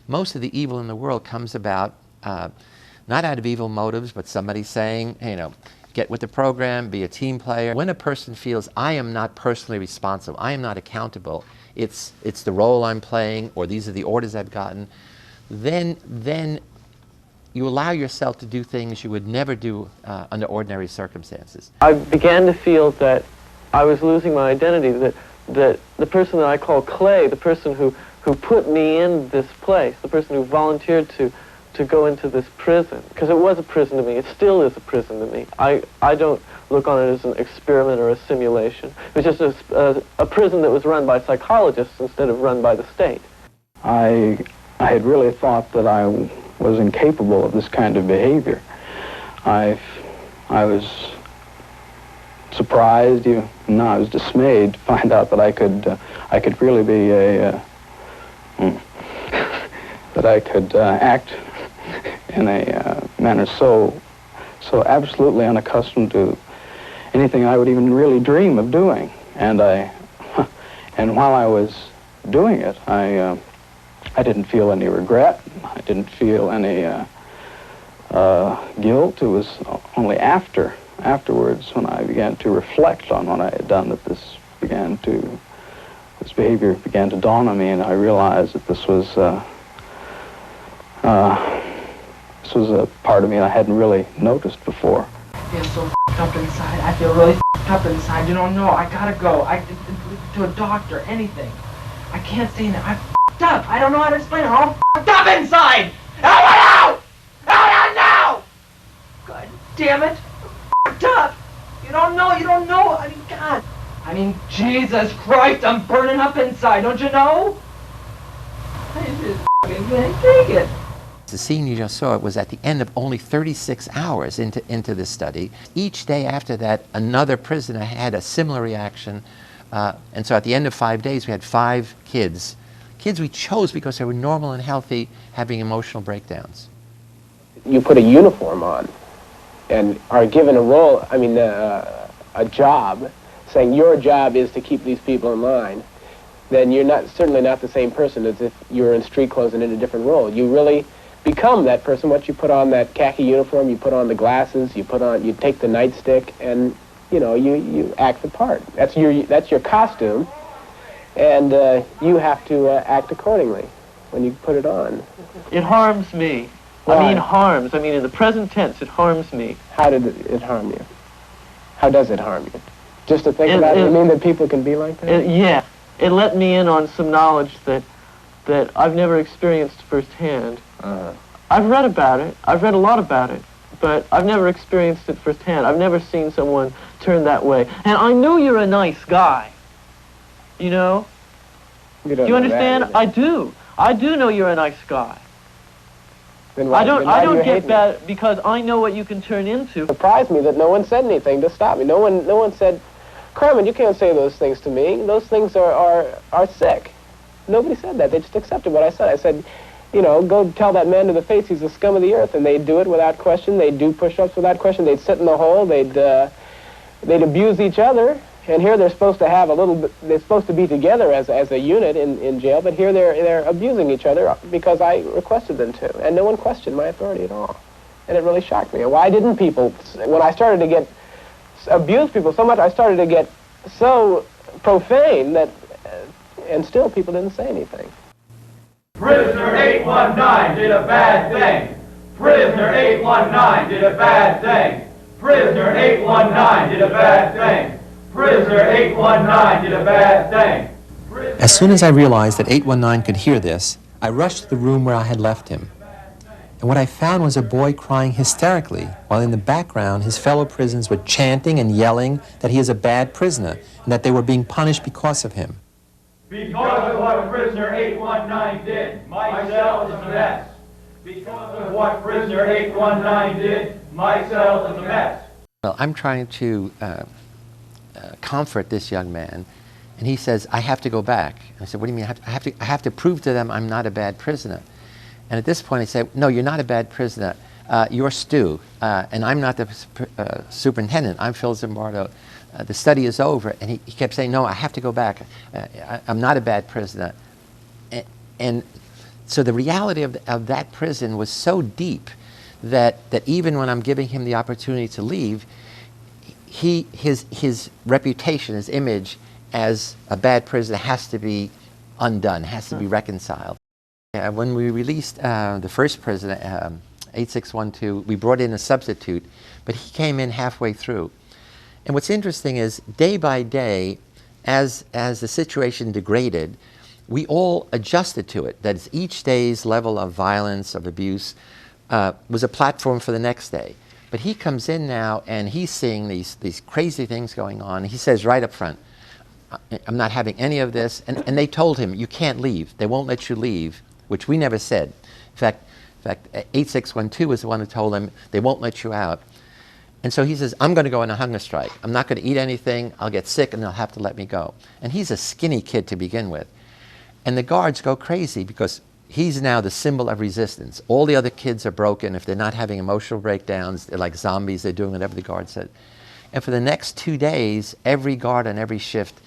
most of the evil in the world comes about not out of evil motives, but somebody saying, hey, get with the program, be a team player. When a person feels, I am not personally responsible, I am not accountable, it's the role I'm playing, or these are the orders I've gotten, then you allow yourself to do things you would never do under ordinary circumstances. I began to feel that I was losing my identity, that the person that I call Clay, the person who put me in this place, the person who volunteered to go into this prison, because it was a prison to me, it still is a prison to me. I don't look on it as an experiment or a simulation. It was just a prison that was run by psychologists instead of run by the state. I had really thought that I was incapable of this kind of behavior. I was surprised, even no, I was dismayed to find out that I could really be that I could act in a manner so absolutely unaccustomed to anything I would even really dream of doing. And while I was doing it, I didn't feel any regret. I didn't feel any guilt. It was only afterwards, when I began to reflect on what I had done, that this behavior began to dawn on me, and I realized that this was a part of me I hadn't really noticed before. I feel so up inside. I feel really up inside. You don't know. I gotta go. To a doctor, anything. I can't stay in there. I'm up. I don't know how to explain it. I'm all up inside. Out! Out now! God damn it. I'm up. You don't know. I mean, God. I mean, Jesus Christ, I'm burning up inside. Don't you know? I just can't take it. The scene you just saw, it was at the end of only 36 hours into this study. Each day after that, another prisoner had a similar reaction. And so at the end of 5 days, we had 5 kids we chose because they were normal and healthy, having emotional breakdowns. You put a uniform on and are given a role, a job, saying your job is to keep these people in line, then you're certainly not the same person as if you were in street clothes and in a different role. You really become that person once you put on that khaki uniform, you put on the glasses, you take the nightstick, and you act the part. That's your costume, and you have to act accordingly when you put it on. It harms me. Why? I mean harms. I mean in the present tense, it harms me. How did it harm you? How does it harm you? Just to think about it? You mean that people can be like that? Yeah. It let me in on some knowledge that I've never experienced firsthand. I've read about it. I've read a lot about it. But I've never experienced it firsthand. I've never seen someone turn that way. And I know you're a nice guy. You know? You Do you understand? I do. I do know you're a nice guy. Then why, I don't get bad because I know what you can turn into. It surprised me that no one said anything to stop me. No one said, Carmen, you can't say those things to me. Those things are sick. Nobody said that. They just accepted what I said. I said, go tell that man to the face he's the scum of the earth, and they'd do it without question. They'd do push-ups without question. They'd sit in the hole. They'd abuse each other. And here they're supposed to have they're supposed to be together as a unit in jail, but here they're abusing each other because I requested them to, and no one questioned my authority at all. And it really shocked me. Why didn't people, when I started to abuse people so much, I started to get so profane that, and still people didn't say anything. Prisoner 819 did a bad thing. Prisoner 819 did a bad thing. Prisoner 819 did a bad thing. Prisoner 819 did a bad thing. As soon as I realized that 819 could hear this, I rushed to the room where I had left him. And what I found was a boy crying hysterically, while in the background his fellow prisoners were chanting and yelling that he is a bad prisoner and that they were being punished because of him. Because of what prisoner 819 did, my cell is a mess. Because of what prisoner 819 did, my cell is a mess. Well, I'm trying to comfort this young man, and he says, I have to go back. And I said, what do you mean? I have to prove to them I'm not a bad prisoner. And at this point I said, no, you're not a bad prisoner. You're Stu, and I'm not the superintendent. I'm Phil Zimbardo. The study is over. And he kept saying, no, I have to go back. I'm not a bad prisoner. And So the reality of that prison was so deep that even when I'm giving him the opportunity to leave, his reputation, his image as a bad prisoner has to be undone, has to be reconciled. When we released the first prisoner, 8612, we brought in a substitute, but he came in halfway through. And what's interesting is, day by day, as the situation degraded, we all adjusted to it. That is, each day's level of violence, of abuse, was a platform for the next day. But he comes in now and he's seeing these crazy things going on. He says right up front, I'm not having any of this. And they told him, you can't leave. They won't let you leave, which we never said. In fact, 8612 was the one who told him, they won't let you out. And so he says, I'm going to go on a hunger strike. I'm not going to eat anything. I'll get sick and they'll have to let me go. And he's a skinny kid to begin with. And the guards go crazy because he's now the symbol of resistance. All the other kids are broken. If they're not having emotional breakdowns, they're like zombies. They're doing whatever the guard said. And for the next 2 days, every guard on every shift,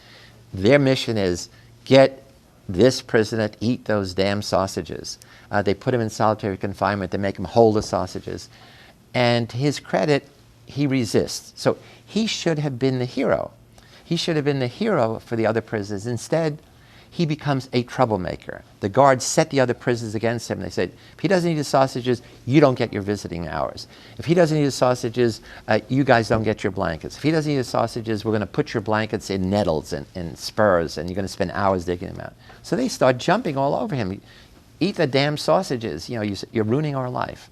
their mission is get this prisoner to eat those damn sausages. They put him in solitary confinement. They make him hold the sausages. And to his credit, he resists. So he should have been the hero. He should have been the hero for the other prisoners. Instead, he becomes a troublemaker. The guards set the other prisoners against him. They said, if he doesn't eat the sausages, you don't get your visiting hours. If he doesn't eat the sausages, you guys don't get your blankets. If he doesn't eat the sausages, we're going to put your blankets in nettles and spurs, and you're going to spend hours digging them out. So they start jumping all over him. Eat the damn sausages. You know, you're ruining our life.